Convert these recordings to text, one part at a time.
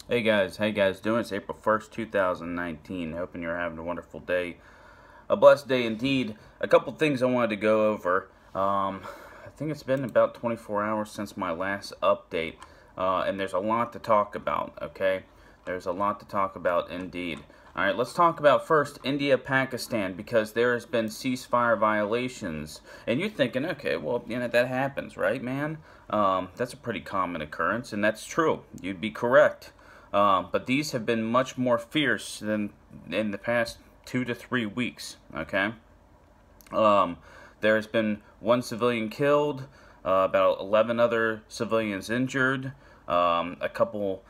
How you guys doing? It's April 1st, 2019. Hoping you're having a wonderful day. A blessed day indeed. A couple things I wanted to go over. I think it's been about 24 hours since my last update, and there's a lot to talk about, okay? There's a lot to talk about indeed. Alright, let's talk about first India-Pakistan, because there has been ceasefire violations. And you're thinking, okay, well, that happens, right, man? That's a pretty common occurrence, and that's true. You'd be correct. But these have been much more fierce than in the past 2 to 3 weeks, okay? There has been one civilian killed, about 11 other civilians injured, a couple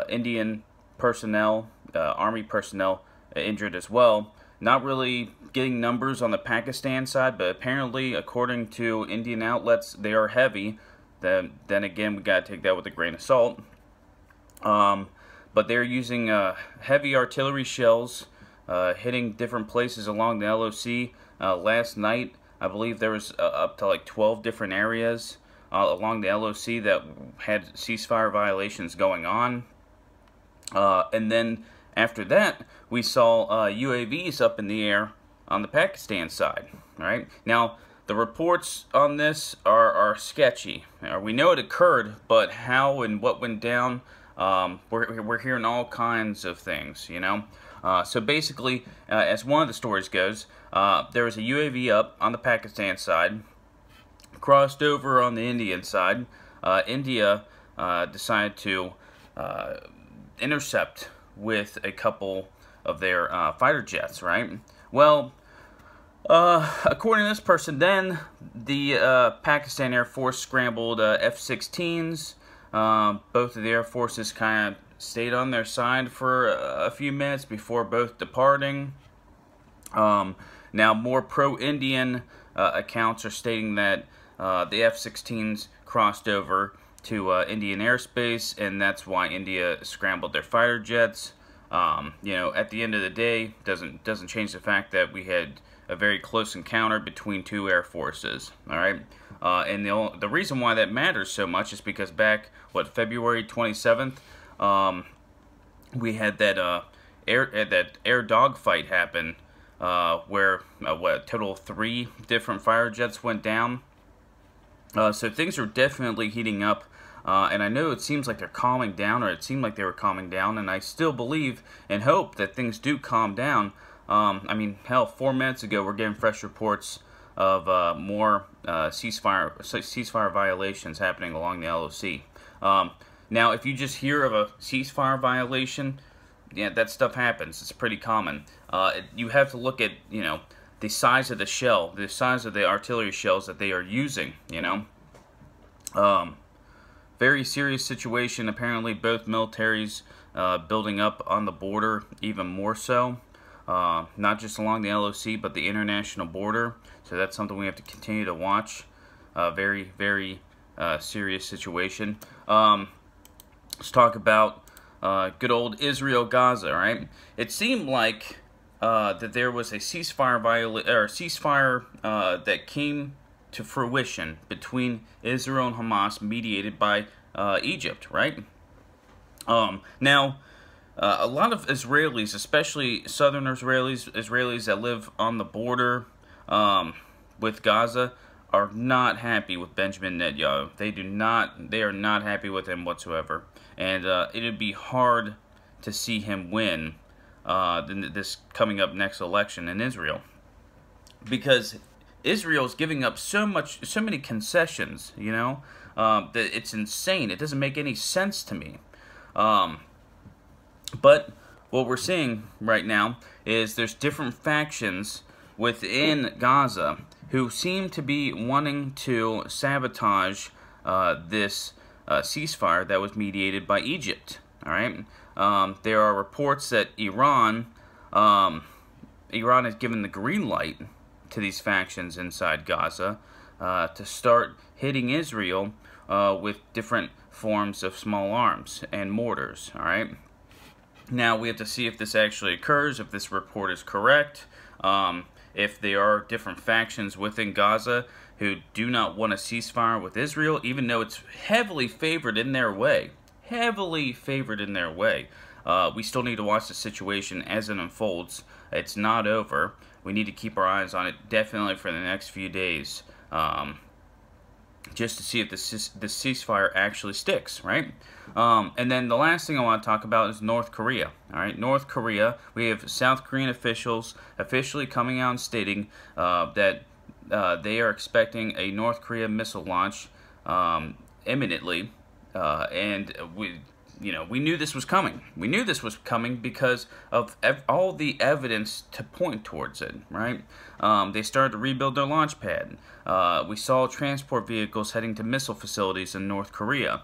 Indian personnel, Army personnel injured as well. Not really getting numbers on the Pakistan side, but apparently, according to Indian outlets, they are heavy. Then again, we got to take that with a grain of salt. But they're using heavy artillery shells hitting different places along the LOC. Last night, I believe there was up to like 12 different areas along the LOC that had ceasefire violations going on. And then after that, we saw UAVs up in the air on the Pakistan side. All right. Now, the reports on this are sketchy. We know it occurred, but how and what went down, we're hearing all kinds of things, you know. So basically, as one of the stories goes, there was a UAV up on the Pakistan side, crossed over on the Indian side. India decided to intercept with a couple of their fighter jets, right? Well, according to this person, then the Pakistan Air Force scrambled F-16s. Both of the Air Forces kind of stayed on their side for a few minutes before both departing. Now, more pro-Indian accounts are stating that the F-16s crossed over to Indian airspace, and that's why India scrambled their fighter jets. At the end of the day, doesn't change the fact that we had a very close encounter between two air forces. All right, and the reason why that matters so much is because back February 27th, we had that air dogfight happen, where a total of 3 different fighter jets went down. So things are definitely heating up. And I know it seems like they're calming down, or it seemed like they were calming down, and I still believe and hope that things do calm down. I mean, hell, 4 minutes ago, we're getting fresh reports of more ceasefire violations happening along the LOC. Now, if you just hear of a ceasefire violation, yeah, that stuff happens. It's pretty common. You have to look at, the size of the shell, the size of the artillery shells that they are using, Very serious situation. Apparently, both militaries building up on the border even more so. Not just along the LOC, but the international border. So that's something we have to continue to watch. Very, very serious situation. Let's talk about good old Israel-Gaza, right? It seemed like that there was a ceasefire that came to fruition between Israel and Hamas, mediated by Egypt, right? Now, a lot of Israelis, especially southern Israelis that live on the border with Gaza, are not happy with Benjamin Netanyahu. They are not happy with him whatsoever. And it'd be hard to see him win this coming up next election in Israel, because Israel's giving up so many concessions, that it's insane. It doesn't make any sense to me. But what we're seeing right now is there's different factions within Gaza who seem to be wanting to sabotage this ceasefire that was mediated by Egypt. All right. There are reports that Iran has given the green light to these factions inside Gaza to start hitting Israel with different forms of small arms and mortars. All right. Now we have to see if this actually occurs, if this report is correct, if there are different factions within Gaza who do not want a ceasefire with Israel, even though it's heavily favored in their way. heavily favored in their way. We still need to watch the situation as it unfolds. It's not over. We need to keep our eyes on it definitely for the next few days, just to see if the ceasefire actually sticks, right? And then the last thing I want to talk about is North Korea. All right, North Korea. We have South Korean officials officially coming out and stating that they are expecting a North Korea missile launch imminently, and we knew this was coming. We knew this was coming because of all the evidence to point towards it, right? They started to rebuild their launch pad. We saw transport vehicles heading to missile facilities in North Korea.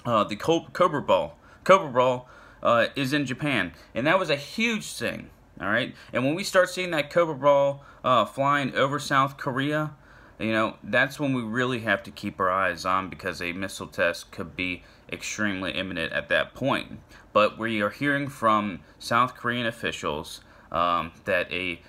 The Cobra Ball is in Japan, and that was a huge thing, all right? And when we start seeing that Cobra Ball flying over South Korea, that's when we really have to keep our eyes on, because a missile test could be extremely imminent at that point. But we are hearing from South Korean officials that a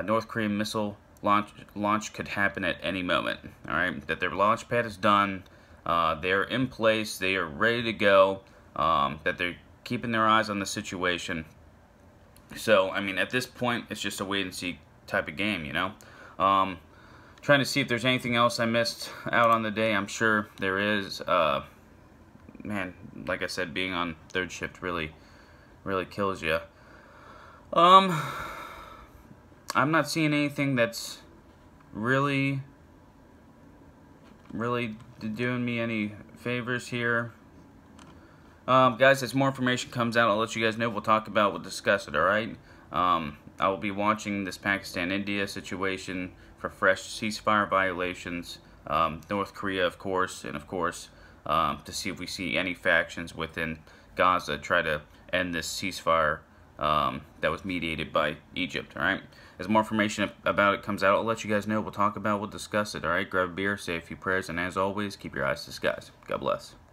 North Korean missile launch could happen at any moment. All right, that their launch pad is done, they're in place, they are ready to go, that they're keeping their eyes on the situation. So, I mean, at this point, it's just a wait-and-see type of game, Trying to see if there's anything else I missed out on the day. I'm sure there is. Man, like I said, being on third shift really kills you. I'm not seeing anything that's really doing me any favors here. Guys, as more information comes out, I'll let you guys know. We'll discuss it, alright? I will be watching this Pakistan-India situation for fresh ceasefire violations, North Korea, of course, and of course, to see if we see any factions within Gaza try to end this ceasefire that was mediated by Egypt, alright? As more information about it comes out, I'll let you guys know. We'll discuss it, alright? Grab a beer, say a few prayers, and as always, keep your eyes to the skies. God bless.